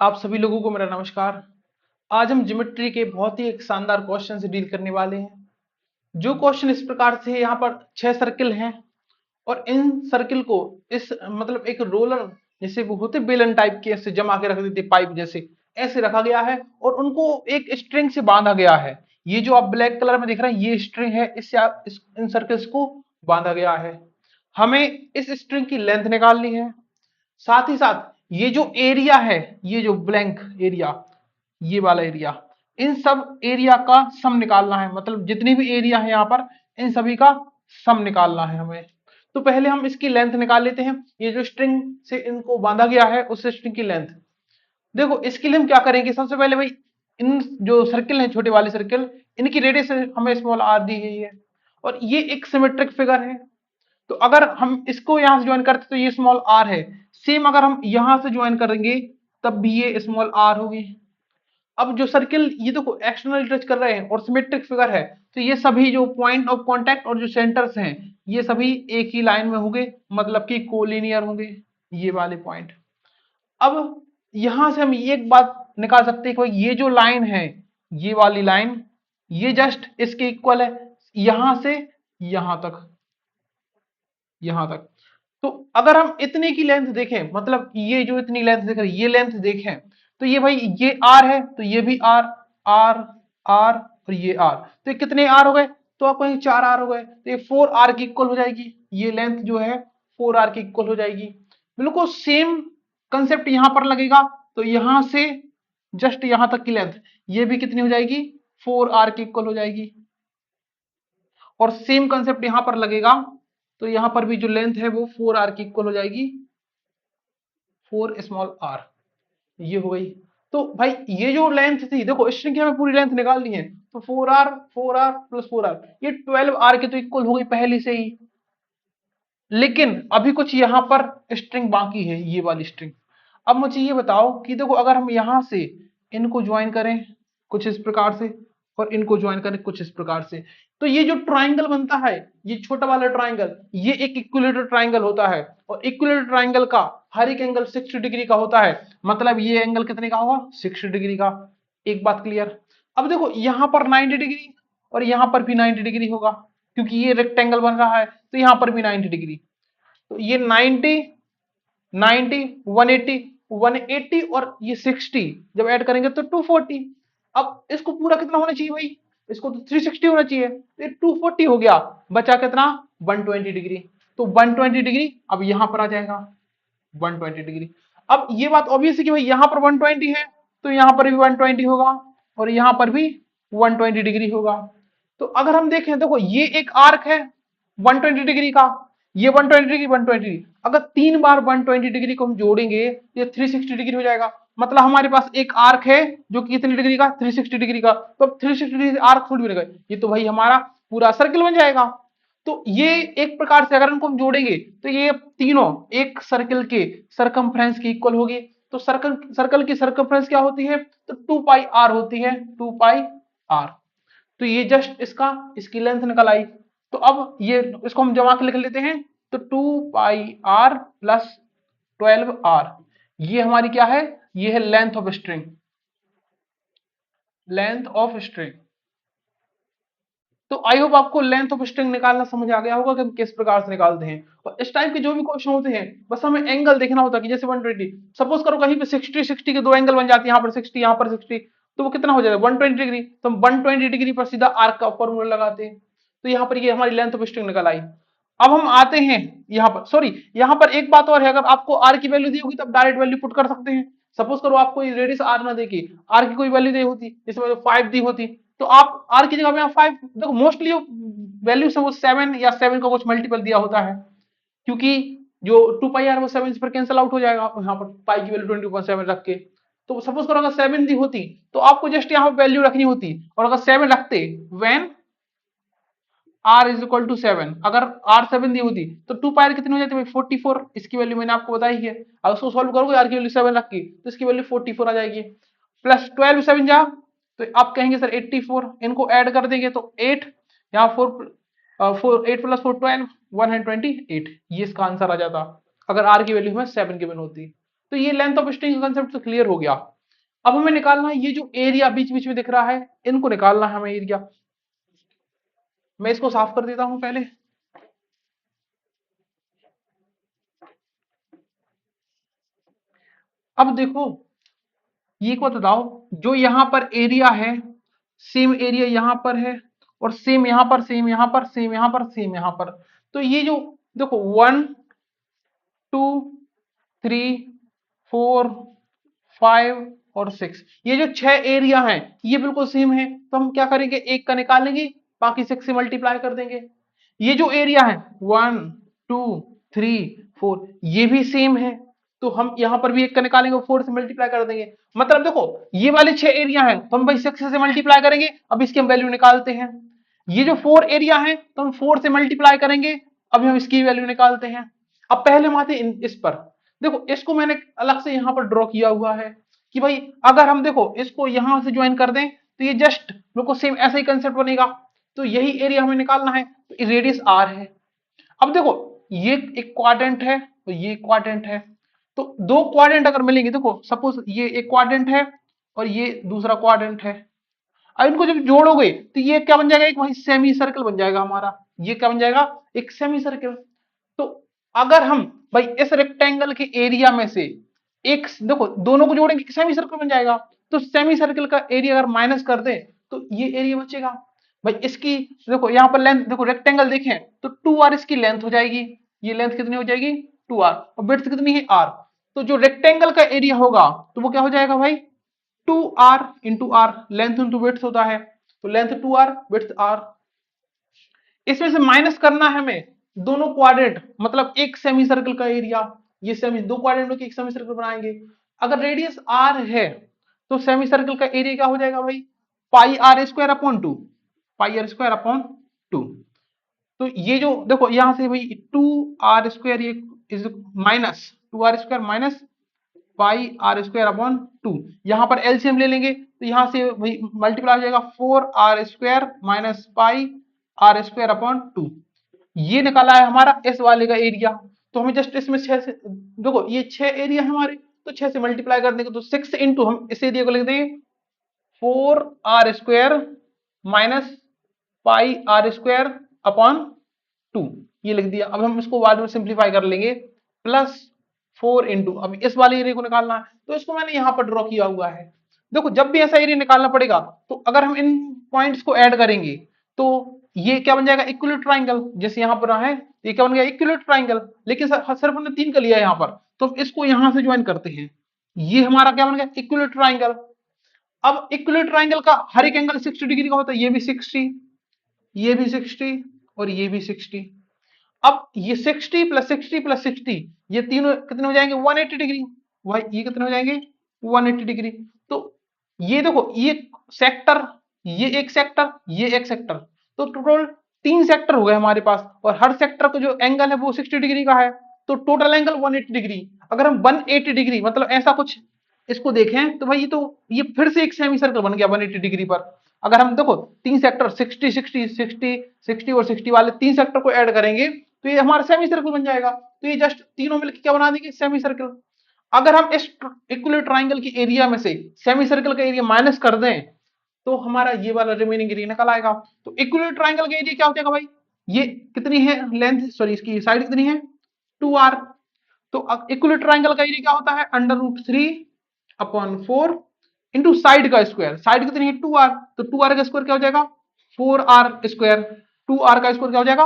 आप सभी लोगों को मेरा नमस्कार। आज हम ज्योमेट्री के बहुत ही एक शानदार क्वेश्चन से डील करने वाले हैं। जो क्वेश्चन इस प्रकार से है, यहाँ पर 6 सर्किल हैं और इन सर्किल को इस मतलब एक रोलर जैसे वो होते बेलन टाइप के ऐसे जमा के रख देते पाइप जैसे, ऐसे रखा गया है और उनको एक स्ट्रिंग से बांधा गया है। ये जो आप ब्लैक कलर में देख रहे हैं ये स्ट्रिंग है, इससे आप इन सर्किल्स को बांधा गया है। हमें इस स्ट्रिंग की लेंथ निकालनी है। साथ ही साथ ये जो एरिया है, ये जो ब्लैंक एरिया, ये वाला एरिया, इन सब एरिया का सम निकालना है। मतलब जितनी भी एरिया है यहाँ पर इन सभी का सम निकालना है हमें। तो पहले हम इसकी लेंथ निकाल लेते हैं। ये जो स्ट्रिंग से इनको बांधा गया है उस स्ट्रिंग की लेंथ देखो। इसके लिए हम क्या करेंगे, सबसे पहले भाई इन जो सर्किल है, छोटे वाले सर्किल, इनकी रेडियस हमें स्मॉल आर दी गई है और ये एक सिमेट्रिक फिगर है। तो अगर हम इसको यहां से ज्वाइन करते तो ये स्मॉल आर है। सेम अगर हम यहां से ज्वाइन करेंगे तब भी ये स्मॉल आर होगी। अब जो सर्किल ये देखो एक्सटर्नल टच कर रहे हैं और सिमेट्रिक फिगर है, तो ये सभी जो पॉइंट ऑफ कांटेक्ट और जो सेंटर्स हैं ये सभी एक ही लाइन में होंगे, मतलब कि कोलिनियर होंगे ये वाले पॉइंट। अब यहां से हम एक बात निकाल सकते हैं कि ये जो लाइन है, ये वाली लाइन, ये जस्ट इसके इक्वल है यहां से यहां तक, यहां तक। तो अगर हम इतने की लेंथ देखें, मतलब ये जो इतनी लेंथ देख रहे हैं ये लेंथ देखें, तो ये भाई ये आर है तो ये भी आर, आर, आर और ये आर, तो ये कितने आर हो गए, तो आपको ये 4 आर हो गए, तो ये 4 आर की इक्वल हो जाएगी। ये लेंथ जो है 4 आर की इक्वल हो जाएगी। बिल्कुल सेम कंसेप्ट यहां पर लगेगा। तो यहां से जस्ट यहां तक की लेंथ ये भी कितनी हो जाएगी, 4 आर की इक्वल हो जाएगी। और सेम कंसेप्ट यहां पर लगेगा, तो यहां पर भी जो लेंथ है वो 4 आर की इक्वल हो जाएगी, 4 स्मॉल आर। ये हो गई। तो भाई ये जो लेंथ थी देखो, स्ट्रिंग की हमें पूरी लेंथ निकालनी है, तो 4 आर प्लस 4 आर, ये 12 आर के तो इक्वल हो गई पहले से ही। लेकिन अभी कुछ यहां पर स्ट्रिंग बाकी है, ये वाली स्ट्रिंग। अब मुझे ये बताओ कि देखो अगर हम यहां से इनको ज्वाइन करें कुछ इस प्रकार से और इनको ज्वाइन करें कुछ इस प्रकार से, तो ये जो ट्राइंगल बनता है, ये छोटा वाला ट्राइंगल, ये एक इक्विलेटरल ट्राइंगल होता है। और इक्विलेटरल ट्राइंगल का हर एक एंगल 60 डिग्री का होता है। मतलब ये एंगल कितने का होगा, 60 डिग्री का। एक बात क्लियर। अब देखो यहां पर 90 डिग्री और यहां पर भी 90 डिग्री होगा, क्योंकि ये रेक्टेंगल बन रहा है, तो यहां पर भी 90 डिग्री। तो ये 90, 90, 180, 180 और ये 60 जब ऐड करेंगे तो 240। अब इसको पूरा कितना होना चाहिए भाई, इसको तो 360 होना चाहिए, तो ये 240 हो गया। बचा कितना, 120 डिग्री। तो 120 डिग्री अब यहां पर आ जाएगा, 120 डिग्री। अब ये बात ऑब्वियस है कि भाई यहां पर 120 है तो यहां पर भी 120 होगा और यहां पर भी 120 डिग्री होगा। तो अगर हम देखें, देखो ये एक आर्क है 120 डिग्री का, ये 120 डिग्री, 120 डिग्री, अगर 3 बार 120 डिग्री को हम जोड़ेंगे ये 360 डिग्री हो जाएगा। मतलब हमारे पास एक आर्क है जो कि कितनी डिग्री का, 360 डिग्री का। तो अब 360 डिग्री आर्क थोड़ी बनेगा, ये तो भाई हमारा पूरा सर्कल बन जाएगा। तो ये एक प्रकार से अगर इनको हम जोड़ेंगे तो ये तीनों एक सर्कल के सरकमफ्रेंस की इक्वल होगी। तो सर्कल सर्कल की सरकमफ्रेंस क्या होती है, तो 2 पाई आर होती है, 2 पाई आर। तो ये जस्ट इसका इसकी लेंथ निकल आई। तो अब ये इसको हम जमा के लिख लेते हैं, तो 2 पाई आर प्लस 12 आर, ये हमारी क्या है, ये है length of string, length of string. तो आई होप आपको लेंथ ऑफ स्ट्रिंग निकालना समझ आ गया होगा कि हम किस प्रकार से निकालते हैं। और इस टाइप के जो भी क्वेश्चन होते हैं बस हमें एंगल देखना होता है कि जैसे 120, सपोज करो कहीं पे 60 60 के दो एंगल बन जाते हैं, यहाँ पर 60 यहाँ पर 60, तो वो कितना हो जाएगा 120 डिग्री। तो हम 120 डिग्री पर सीधा आर्क का फॉर्मूला लगाते हैं। तो यहाँ पर ये हमारी लेंथ ऑफ स्ट्रिंग निकल आई। अब हम आते हैं यहाँ पर, सॉरी यहाँ पर एक बात और है, अगर आपको आर की वैल्यू दी होगी तो आप डायरेक्ट वैल्यू पुट कर सकते हैं। सपोज करो आपको रेडियस आर ना देके आर की कोई वैल्यू दी होती, जैसे 5 दी होती, तो आप आर की जगह पे आप 5, देखो मोस्टली वैल्यू से वो 7 या 7 का कुछ मल्टीपल दिया होता है, क्योंकि जो 2 पाई आर वो 7 पर कैंसिल आउट हो जाएगा यहाँ पर पाई की वैल्यू 20.7 रख के। तो सपोज करो अगर 7 दी होती तो आपको जस्ट यहाँ पे वैल्यू रखनी होती, और अगर 7 रखते when R is equal to 7, अगर आर 7 दी होती तो 2 पाई कितनी हो जाती है 44, इसकी वैल्यू मैंने आपको बताई है। अगर उसको सॉल्व करोगे आर की वैल्यू 7 रख के तो इसकी वैल्यू 44 आ जाएगी। प्लस 12 7 जा, तो आप कहेंगे सर 84, इनको ऐड कर देंगे तो 8, यहाँ 8 प्लस 4 12, 128, ये इसका आंसर आ जाता अगर आर की वैल्यू हमें 7 गिवन होती। तो ये लेंथ ऑफ स्ट्रिंग का कंसेप्ट तो क्लियर हो गया। अब हमें निकालना है ये जो एरिया बीच बीच में दिख रहा है, इनको निकालना है हमें एरिया। मैं इसको साफ कर देता हूं पहले। अब देखो, ये को बताओ, जो यहां पर एरिया है, सेम एरिया यहां पर है, और सेम यहां पर, सेम यहां पर, सेम यहां पर, सेम यहां पर। तो ये जो देखो 1 2 3 4 5 और 6, ये जो 6 एरिया हैं ये बिल्कुल सेम है। तो हम क्या करेंगे, एक का निकालेंगे, बाकी 6 से मल्टीप्लाई कर देंगे। ये जो एरिया है 1 2 3 4 ये भी सेम है, तो हम यहां पर भी एक का निकालेंगे, 4 से मल्टीप्लाई कर देंगे। मतलब देखो, ये वाले 6 एरिया हैं तो हम भाई 6 से मल्टीप्लाई करेंगे। अब इसकी हम वैल्यू निकालते हैं। ये जो 4 एरिया है तो हम 4 से मल्टीप्लाई करेंगे, अभी हम इसकी वैल्यू निकालते हैं। अब पहले हम आते हैं इस पर। देखो, इसको मैंने अलग से यहां पर ड्रॉ किया हुआ है कि भाई अगर हम देखो इसको यहां से ज्वाइन कर दें तो ये जस्ट बिल्कुल सेम ऐसा ही कंसेप्ट बनेगा। तो यही एरिया हमें निकालना है, तो रेडियस आर है। अब देखो, ये एक क्वाड्रेंट है और ये क्वाड्रेंट है, तो दो क्वाड्रेंट अगर मिलेंगे, देखो सपोज ये एक क्वाड्रेंट है और ये दूसरा क्वाड्रेंट है। अब इनको जब जोड़ोगे तो ये क्या बन जाएगा, एक वही सेमी सर्कल बन जाएगा हमारा। ये क्या बन जाएगा, एक सेमी सर्कल। तो अगर हम भाई इस रेक्टेंगल के एरिया में से एक, देखो दोनों को जोड़ेंगे सेमी सर्कल बन जाएगा। तो सेमी सर्कल का एरिया अगर माइनस कर दें तो ये एरिया बचेगा। भाई इसकी देखो यहाँ पर लेंथ, देखो रेक्टेंगल देखें तो 2r इसकी लेंथ हो जाएगी। ये लेंथ कितनी हो जाएगी, 2r, और विड्थ कितनी है, r। तो जो रेक्टेंगल का एरिया होगा तो वो क्या हो जाएगा भाई, 2r into R, length into width होता है, तो लेंथ 2r, विड्थ r। इसमें से माइनस करना है हमें दोनों क्वाड्रेंट, मतलब एक सेमी सर्कल का एरिया। ये सेमी, दो क्वाड्रेंटों की एक सेमी सर्कल बनाएंगे। अगर रेडियस r है तो सेमी सर्कल का एरिया क्या हो जाएगा भाई, pi R square upon 2, pi R square upon 2। तो ये जो देखो यहां से भाई 2r स्क्वायर, ये is minus 2r square minus pi R square upon 2। यहां पर एलसीएम ले लेंगे तो यहां से भाई मल्टीप्लाई हो जाएगा 4r square minus pi R square upon 2। ये निकाला है हमारा इस वाले का एरिया। तो हमें जस्ट इसमें 6 से, देखो ये 6 एरिया है हमारे, तो 6 से मल्टीप्लाई कर देंगे तो 6 इंटू, हम इस एरिया को लिख देंगे 4r square minus pi R square upon 2, ये लिख दिया। अब हम इसको बाद में सिंप्लीफाई कर लेंगे, प्लस 4 इंटू, अब इस वाले एरिया को निकालना है तो इसको मैंने यहां पर ड्रॉ किया हुआ है। देखो जब भी ऐसा एरिया निकालना पड़ेगा तो अगर हम इन पॉइंट्स को ऐड करेंगे तो ये क्या बन जाएगा, इक्विलेटरल ट्राइंगल। जैसे यहां पर है, ये क्या बन गया, इक्विलेटरल ट्राइंगल। लेकिन सिर्फ हमने 3 का लिया है यहां पर, तो इसको यहां से ज्वाइन करते हैं। ये हमारा क्या बन गया, इक्विलेटरल ट्राइंगल। अब इक्विलेटरल ट्राइंगल का हर एक एंगल 60 डिग्री का होता है, ये भी 60, ये भी 60 और ये भी 60। अब ये 60 प्लस 60 प्लस 60, ये तीनों कितने हो जाएंगे, 180 डिग्री। भाई ये कितने हो जाएंगे, 180 डिग्री। तो ये देखो, ये सेक्टर, ये एक सेक्टर, ये एक सेक्टर, तो टोटल 3 सेक्टर हो गए हमारे पास, और हर सेक्टर का जो एंगल है वो 60 डिग्री का है। तो टोटल एंगल 180 डिग्री। अगर हम 180 डिग्री मतलब ऐसा कुछ इसको देखें तो भाई ये तो, ये फिर से एक सेमी सर्कल बन गया 180 डिग्री पर। अगर हम देखो 3 सेक्टर 60 60 60 60 और 60 वाले 3 सेक्टर को ऐड करेंगे तो ये हमारा सेमी सर्कल बन जाएगा। तो ये जस्ट तीनों मिलकर क्या बना देंगे, सेमी सर्कल। अगर हम इस इक्विलेटरल ट्राइंगल के एरिया में से सेमी सर्कल का एरिया माइनस कर दें तो हमारा ये वाला रिमेनिंग एरिया निकल आएगा। तो इक्विलेटरल ट्राइंगल का एरिया क्या हो जाएगा भाई, ये कितनी है लेंथ, सॉरी इसकी साइड कितनी है, 2r। तो इक्विलेटरल ट्राइंगल का एरिया क्या होता है, √3/4 इंटू साइड का स्क्वायर। साइड कितनी है, 2r, तो 2r का स्क्वायर क्या हो जाएगा, 4r स्क्वायर। 2r का स्क्वायर क्या हो जाएगा,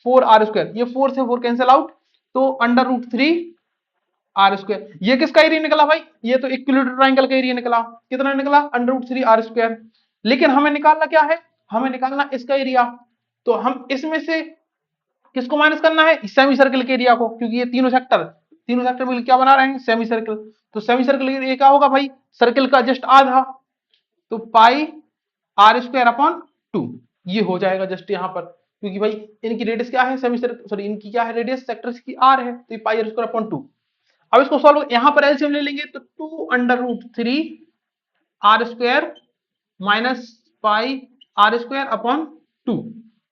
4r स्क्वायर। ये 4 से 4 कैंसिल आउट, तो √3r स्क्वायर। ये किसका एरिया निकला भाई, ये तो इक्विलेटरल ट्राइंगल का एरिया निकला। कितना निकला, √3r स्क्वायर। लेकिन हमें निकालना क्या है, हमें निकालना इसका एरिया। तो हम इसमें से किसको माइनस करना है, सेमी सर्कल के एरिया को, क्योंकि ये तीनों सेक्टर मिलकर क्या बना रहे हैं, सेमी सर्कल। तो सेमी सर्कल एरिया क्या होगा भाई, सर्कल का जस्ट आधा, तो पाई आर स्क्वायर अपॉन 2, ये हो जाएगा जस्ट यहाँ पर। क्योंकि भाई इनकी रेडियस क्या है, सेमी सर्कल, सॉरी इनकी क्या है रेडियस, सेक्टर्स की आर है, तो ये पाई आर स्क्वायर अपॉन 2। अब इसको सॉल्व, यहाँ पर एलसीएम ले लेंगे तो 2√3r square minus pi R square upon 2,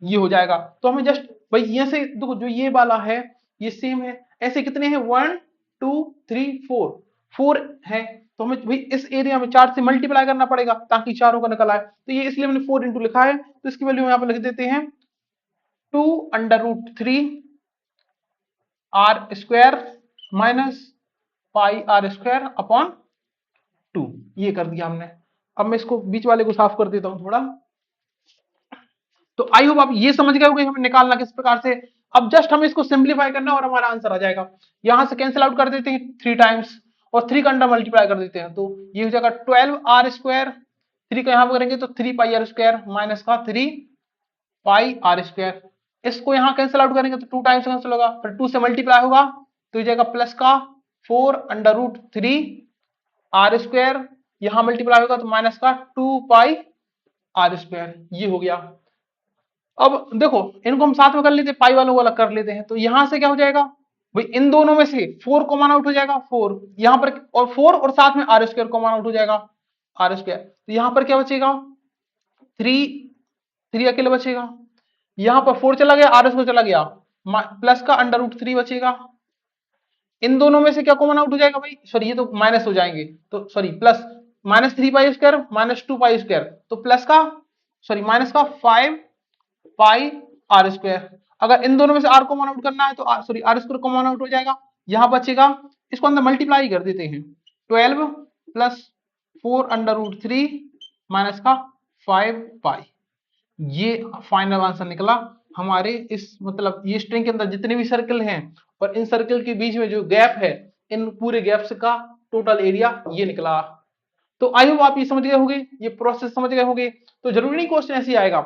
ये हो जाएगा। तो हमें जस्ट भाई यहाँ से देखो, जो ये वाला है ये सेम है, ऐसे कितने हैं, 1 2 3 4, 4 है तो हमें भाई इस एरिया में 4 से मल्टीप्लाई करना पड़ेगा ताकि चारों का निकल आए, तो ये इसलिए मैंने 4 इंटू लिखा है, तो इसकी वैल्यू यहाँ पे लिख देते हैं 2√3 R square minus pi R square upon 2, ये कर दिया हमने। अब मैं इसको बीच वाले को साफ कर देता हूं थोड़ा। तो आई होप आप ये समझ गए होंगे हमें निकालना किस प्रकार से। अब जस्ट हमें इसको सिंप्लीफाई करना है और हमारा आंसर आ जाएगा। यहां से कैंसिल आउट कर देते हैं 3 टाइम्स और 3 का अंडर मल्टीप्लाई कर देते हैं, तो ये हो जाएगा 12 आर स्क्वायर, 3 का यहां पर करेंगे तो 3 पाई आर स्क्वायर माइनस का 3 पाई आर स्क्वायर। इसको यहां कैंसिल आउट करेंगे तो 2 टाइम्स कैंसिल होगा, फिर 2 से मल्टीप्लाई होगा तो ये जाएगा प्लस का 4√3 आर स्क्वायर, यहां मल्टीप्लाई होगा तो माइनस का 2 पाई आर स्क्वायर, ये हो गया। अब देखो इनको हम साथ में कर लेते हैं, पाई वालों को अलग कर लेते हैं, तो यहां से क्या हो जाएगा भाई, इन दोनों में से 4 कॉमन आउट हो जाएगा, 4 यहां पर और 4 और साथ में आर स्क्वायर कॉमन आउट हो जाएगा, आर स्क्वायर, तो यहां पर क्या बचेगा 3, 3 अकेले बचेगा, यहां पर 4 चला गया, आर स्क्वायर चला गया, प्लस का अंडर रूट 3 बचेगा। इन दोनों में से क्या कॉमन आउट हो जाएगा भाई, सॉरी ये तो माइनस हो जाएंगे, तो sorry plus minus 3 pi square minus 2 pi square, तो प्लस का सॉरी माइनस का 5 पाई आर स्क्वायर। अगर इन दोनों में से आर कॉमन आउट करना है तो sorry R square common out हो जाएगा, यहां बचेगा, इसको अंदर मल्टीप्लाई कर देते हैं, 12 प्लस 4√3 माइनस का 5 पाई, ये फाइनल आंसर निकला हमारे इस मतलब ये स्ट्रिंग के अंदर जितने भी सर्कल हैं और इन सर्कल के बीच में जो गैप है, इन पूरे गैप्स का टोटल एरिया ये निकला। तो आई होप आप ये समझ गए होंगे, ये प्रोसेस समझ गए होंगे। तो जरूरी नहीं क्वेश्चन ऐसे ही आएगा,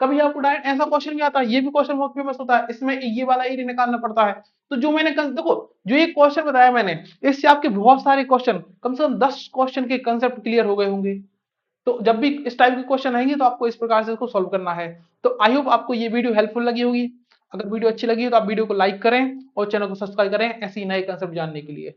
कभी आपको डायरेक्ट ऐसा क्वेश्चन भी आता है, ये भी क्वेश्चन बहुत फेमस होता है, इसमें ये वाला एरिया निकालना पड़ता है। तो जो मैंने देखो जो ये क्वेश्चन बताया मैंने, इससे आपके बहुत सारे क्वेश्चन कम से कम 10 क्वेश्चन के कंसेप्ट क्लियर हो गए होंगे। तो जब भी इस टाइप के क्वेश्चन आएंगे तो आपको इस प्रकार से इसको सॉल्व करना है। तो आई होप आपको ये वीडियो हेल्पफुल लगी होगी। अगर वीडियो अच्छी लगी हो तो आप वीडियो को लाइक करें और चैनल को सब्सक्राइब करें ऐसे ही नए कंसेप्ट जानने के लिए।